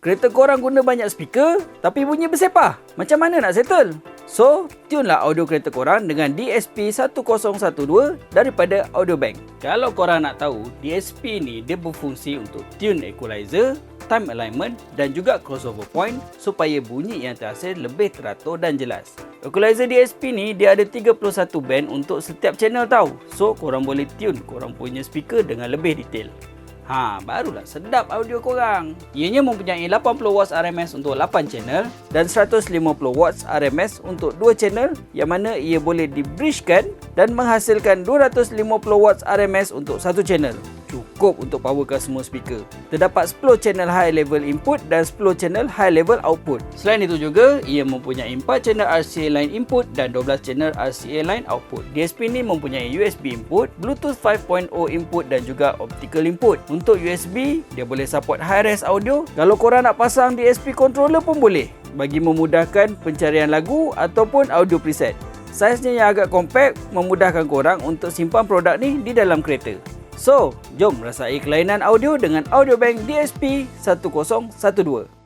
Kereta korang guna banyak speaker tapi bunyi bersepah. Macam mana nak settle? So, tune lah audio kereta korang dengan DSP1012 daripada Audiobank. Kalau korang nak tahu, DSP ni dia berfungsi untuk tune equalizer, time alignment dan juga crossover point supaya bunyi yang terhasil lebih teratur dan jelas. Equalizer DSP ni dia ada 31 band untuk setiap channel tau. So, korang boleh tune korang punya speaker dengan lebih detail. Barulah sedap audio korang. Ianya mempunyai 80W RMS untuk 8 channel dan 150W RMS untuk 2 channel yang mana ia boleh di-bridgekan dan menghasilkan 250W RMS untuk 1 channel. Cukup untuk powerkan semua speaker. Terdapat 10 channel high level input dan 10 channel high level output. Selain itu juga, ia mempunyai 4 channel RCA line input dan 12 channel RCA line output. DSP ni mempunyai USB input, Bluetooth 5.0 input dan juga optical input. Untuk USB, dia boleh support high-res audio. Kalau korang nak pasang DSP controller pun boleh, bagi memudahkan pencarian lagu ataupun audio preset. Saiznya yang agak compact memudahkan korang untuk simpan produk ni di dalam kereta. So, jom rasai kelainan audio dengan Audiobank DSP1012.